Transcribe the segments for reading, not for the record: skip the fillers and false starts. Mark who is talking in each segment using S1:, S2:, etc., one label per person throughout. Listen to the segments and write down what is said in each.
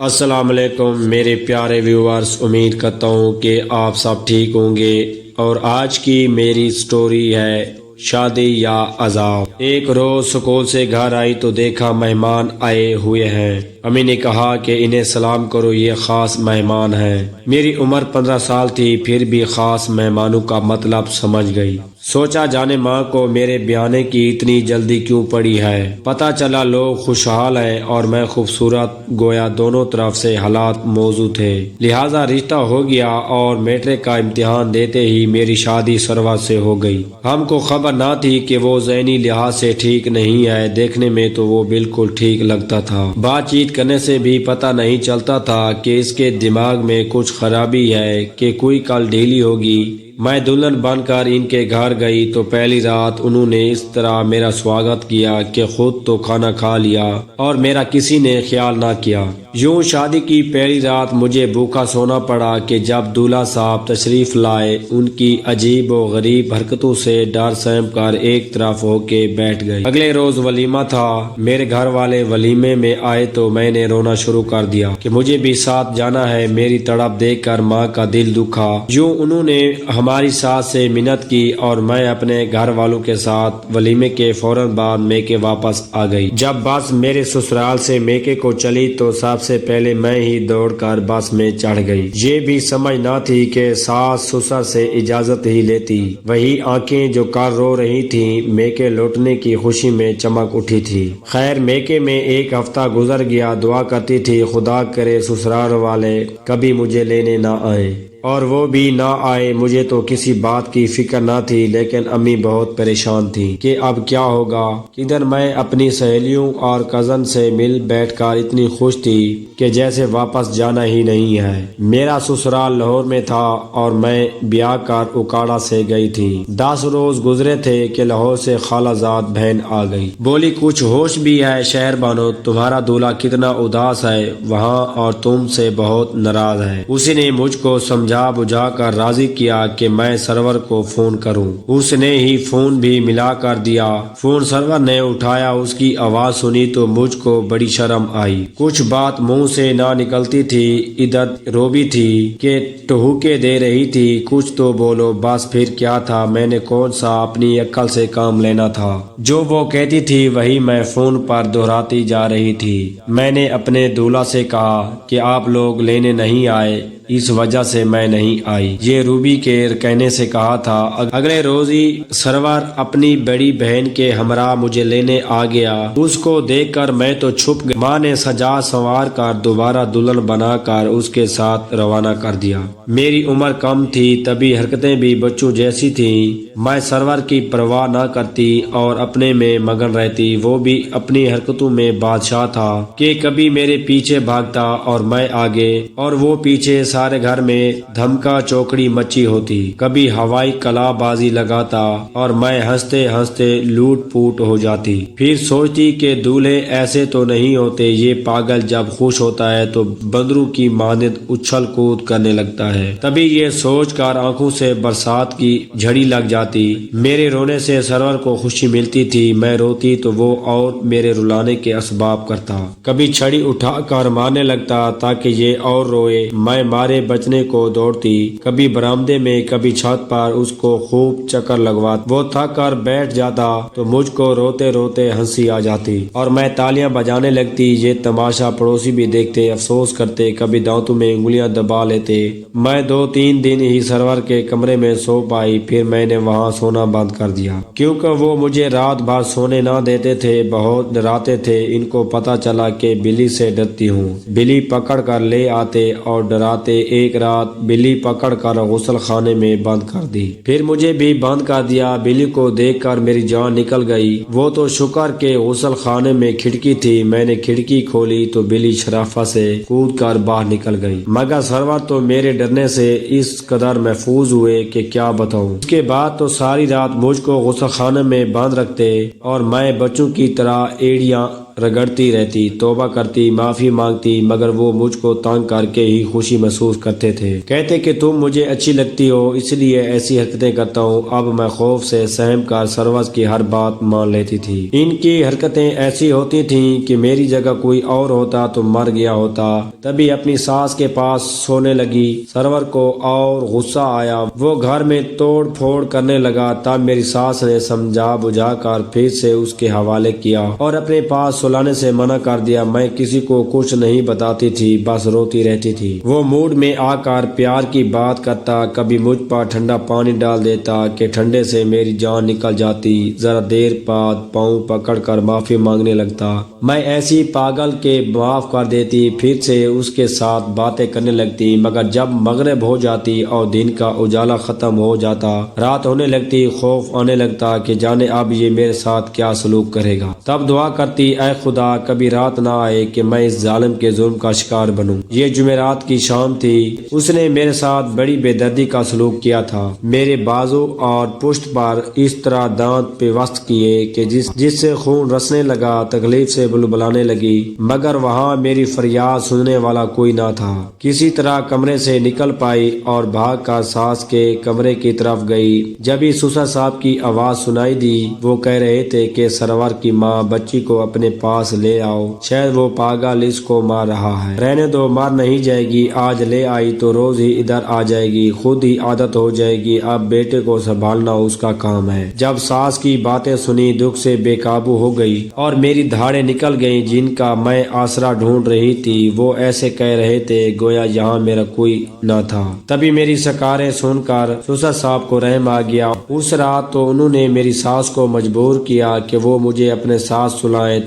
S1: السلام علیکم میرے پیارے ویورز، امید کرتا ہوں کہ آپ سب ٹھیک ہوں گے۔ اور آج کی میری سٹوری ہے شادی یا عذاب۔ ایک روز سکول سے گھر آئی تو دیکھا مہمان آئے ہوئے ہیں۔ امی نے کہا کہ انہیں سلام کرو، یہ خاص مہمان ہیں۔ میری عمر 15 سال تھی، پھر بھی خاص مہمانوں کا مطلب سمجھ گئی۔ سوچا جانے ماں کو میرے بیانے کی اتنی جلدی کیوں پڑی ہے۔ پتہ چلا لوگ خوشحال ہیں اور میں خوبصورت، گویا دونوں طرف سے حالات موزوں تھے، لہذا رشتہ ہو گیا اور میٹرک کا امتحان دیتے ہی میری شادی سروا سے ہو گئی۔ ہم کو خبر نہ تھی کہ وہ ذہنی لحاظ سے ٹھیک نہیں ہے، دیکھنے میں تو وہ بالکل ٹھیک لگتا تھا۔ بات چیت کرنے سے بھی پتہ نہیں چلتا تھا کہ اس کے دماغ میں کچھ خرابی ہے کہ کوئی کل ڈھیلی ہوگی۔ میں دلہن بن کر ان کے گھر گئی تو پہلی رات انہوں نے اس طرح میرا سواگت کیا کہ خود تو کھانا کھا لیا اور میرا کسی نے خیال نہ کیا۔ یوں شادی کی پہلی رات مجھے بھوکا سونا پڑا کہ جب دولہا صاحب تشریف لائے، ان کی عجیب و غریب حرکتوں سے ڈر سہم کر ایک طرف ہو کے بیٹھ گئی۔ اگلے روز ولیمہ تھا۔ میرے گھر والے ولیمے میں آئے تو میں نے رونا شروع کر دیا کہ مجھے بھی ساتھ جانا ہے۔ میری تڑپ دیکھ کر ماں کا دل دکھا۔ یوں انہوں نے ہماری ساس سے منت کی اور میں اپنے گھر والوں کے ساتھ ولیمے کے فوراً بعد میکے واپس آ گئی۔ جب بس میرے سسرال سے میکے کو چلی تو سب سے پہلے میں ہی دوڑ کر بس میں چڑھ گئی۔ یہ بھی سمجھ نہ تھی کہ ساس سسر سے اجازت ہی لیتی۔ وہی آنکھیں جو کر رو رہی تھیں، میکے لوٹنے کی خوشی میں چمک اٹھی تھی۔ خیر میکے میں ایک ہفتہ گزر گیا۔ دعا کرتی تھی خدا کرے سسرال والے کبھی مجھے لینے نہ آئیں، اور وہ بھی نہ آئے۔ مجھے تو کسی بات کی فکر نہ تھی، لیکن امی بہت پریشان تھی کہ اب کیا ہوگا۔ ادھر میں اپنی سہیلیوں اور کزن سے مل بیٹھ کر اتنی خوش تھی کہ جیسے واپس جانا ہی نہیں ہے۔ میرا سسرال لاہور میں تھا اور میں بیاہ کر اکاڑا سے گئی تھی۔ 10 روز گزرے تھے کہ لاہور سے خالہ زاد بہن آ گئی۔ بولی کچھ ہوش بھی ہے شہر بانو، تمہارا دولہا کتنا اداس ہے وہاں اور تم سے بہت ناراض ہے۔ اسی نے مجھ کو سمجھا بجھا کر راضی کیا کہ میں سرور کو فون کروں۔ اس نے ہی فون بھی ملا کر دیا۔ فون سرور نے اٹھایا، اس کی آواز سنی تو مجھ کو بڑی شرم آئی۔ کچھ بات منہ سے نہ نکلتی تھی، ادھر روبی تھی کہ ٹہوکے دے رہی تھی، کچھ تو بولو۔ بس پھر کیا تھا، میں نے کون سا اپنی عقل سے کام لینا تھا۔ جو وہ کہتی تھی وہی میں فون پر دہراتی جا رہی تھی۔ میں نے اپنے دولہا سے کہا کہ آپ لوگ لینے نہیں آئے، اس وجہ سے میں نہیں آئی۔ یہ روبی کے کہنے سے کہا تھا۔ اگلے روز ہی سرور اپنی بڑی بہن کے ہمراہ مجھے لینے آ گیا۔ اس کو دیکھ کر میں تو چھپ گیا۔ ماں نے سجا سنوار کر دوبارہ دلہن بنا کر اس کے ساتھ روانہ کر دیا۔ میری عمر کم تھی، تبھی حرکتیں بھی بچوں جیسی تھیں۔ میں سرور کی پرواہ نہ کرتی اور اپنے میں مگن رہتی۔ وہ بھی اپنی حرکتوں میں بادشاہ تھا کہ کبھی میرے پیچھے بھاگتا اور میں آگے، اور وہ پیچھے۔ سارے گھر میں دھمکا چوکڑی مچی ہوتی۔ کبھی ہوائی کلا بازی لگاتا اور میں ہنستے ہنستے لوٹ پوٹ ہو جاتی۔ پھر سوچتی کہ دولہے ایسے تو نہیں ہوتے، یہ پاگل جب خوش ہوتا ہے تو بندروں کی مانند اچھل کود کرنے لگتا ہے۔ تبھی یہ سوچ کر آنکھوں سے برسات کی جھڑی لگ جاتی۔ میرے رونے سے سرور کو خوشی ملتی تھی، میں روتی تو وہ اور میرے رلانے کے اسباب کرتا۔ کبھی چھڑی اٹھا کر مارنے لگتا تاکہ یہ اور روئے۔ میں مارے بچنے کو دوڑتی، کبھی برآمدے میں کبھی چھت پر اس کو خوب چکر لگواتا۔ وہ تھک کر بیٹھ جاتا تو مجھ کو روتے روتے ہنسی آ جاتی اور میں تالیاں بجانے لگتی۔ یہ تماشا پڑوسی بھی دیکھتے، افسوس کرتے، کبھی دانتوں میں انگلیاں دبا لیتے۔ میں 2-3 دن ہی سرور کے کمرے میں سو پائی، پھر میں نے وہاں سونا بند کر دیا کیونکہ وہ مجھے رات بھر سونے نہ دیتے تھے، بہت ڈراتے تھے۔ ان کو پتا چلا کہ بلی سے ڈرتی ہوں، بلی پکڑ کر لے آتے اور ڈراتے۔ ایک رات بلی پکڑ کر غسل خانے میں بند کر دی، پھر مجھے بھی بند کر دیا۔ بلی کو دیکھ کر میری جان نکل گئی۔ وہ تو شکر کہ غسل خانے میں کھڑکی تھی، میں نے کھڑکی کھولی تو بلی شرافت سے کود کر باہر نکل گئی، مگر سرور تو میرے ڈرنے سے اس قدر محفوظ ہوئے کہ کیا بتاؤں۔ اس کے بعد تو ساری رات مجھ کو غسل خانے میں بند رکھتے اور میں بچوں کی طرح ایڑیاں رگڑتی رہتی، توبہ کرتی، معافی مانگتی، مگر وہ مجھ کو تنگ کر کے ہی خوشی محسوس کرتے تھے۔ کہتے کہ تم مجھے اچھی لگتی ہو اس لیے ایسی حرکتیں کرتا ہوں۔ اب میں خوف سے سہم کر سروس کی ہر بات مان لیتی تھی۔ ان کی حرکتیں ایسی ہوتی تھیں کہ میری جگہ کوئی اور ہوتا تو مر گیا ہوتا۔ تبھی اپنی ساس کے پاس سونے لگی۔ سرور کو اور غصہ آیا، وہ گھر میں توڑ پھوڑ کرنے لگا۔ تب میری ساس نے سمجھا بجھا کر پھر سے اس کے حوالے کیا اور اپنے پاس سلانے سے منع کر دیا۔ میں کسی کو کچھ نہیں بتاتی تھی، بس روتی رہتی تھی۔ وہ موڈ میں آ کر پیار کی بات کرتا، کبھی مجھ پر ٹھنڈا پانی ڈال دیتا کہ ٹھنڈے سے میری جان نکل جاتی۔ ذرا دیر بعد پاؤں پکڑ کر معافی مانگنے لگتا۔ میں ایسی پاگل کے معاف کر دیتی، پھر سے اس کے ساتھ باتیں کرنے لگتی، مگر جب مغرب ہو جاتی اور دن کا اجالا ختم ہو جاتا، رات ہونے لگتی، خوف آنے لگتا کہ جانے اب یہ میرے ساتھ کیا سلوک کرے گا۔ تب دعا کرتی، اے خدا کبھی رات نہ آئے کہ میں اس ظالم کے ظلم کا شکار بنوں۔ یہ جمعرات کی شام تھی۔ اس نے میرے ساتھ بڑی بے دردی کا سلوک کیا تھا۔ میرے بازو اور پشت پر اس طرح دانت پیوست کیے کہ جس سے خون رسنے لگا، تکلیف سے بلبلانے لگی، مگر وہاں میری فریاد سننے والا کوئی نہ تھا۔ کسی طرح کمرے سے نکل پائی اور بھاگ کر ساس کے کمرے کی طرف گئی۔ جب ہی سسر صاحب کی آواز سنائی دی، وہ کہہ رہے تھے کہ سرور کی ماں بچی کو اپنے پاس لے آؤ، شاید وہ پاگل اس کو مار رہا ہے۔ رہنے دو، مار نہیں جائے گی، آج لے آئی تو روز ہی ادھر آ جائے گی، خود ہی عادت ہو جائے گی، اب بیٹے کو سنبھالنا اس کا کام ہے۔ جب ساس کی باتیں سنی، دکھ سے بے قابو ہو گئی اور میری دھاڑیں نکل گئیں جن کا میں آسرا ڈھونڈ رہی تھی۔ وہ ایسے کہہ رہے تھے گویا یہاں میرا کوئی نہ تھا۔ تبھی میری سکاریں سن کر سسر صاحب کو رحم آ گیا۔ اس رات تو انہوں نے میری ساس کو مجبور کیا کہ وہ مجھے اپنے ساتھ سلائیں۔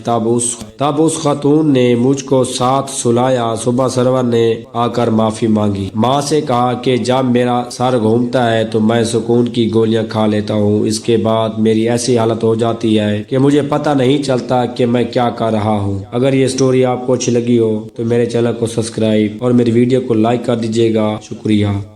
S1: تب اس خاتون نے مجھ کو ساتھ سلایا۔ صبح سرور نے آ کر معافی مانگی، ماں سے کہا کہ جب میرا سر گھومتا ہے تو میں سکون کی گولیاں کھا لیتا ہوں، اس کے بعد میری ایسی حالت ہو جاتی ہے کہ مجھے پتہ نہیں چلتا کہ میں کیا کر رہا ہوں۔ اگر یہ سٹوری آپ کو اچھی لگی ہو تو میرے چینل کو سبسکرائب اور میری ویڈیو کو لائک کر دیجیے گا۔ شکریہ۔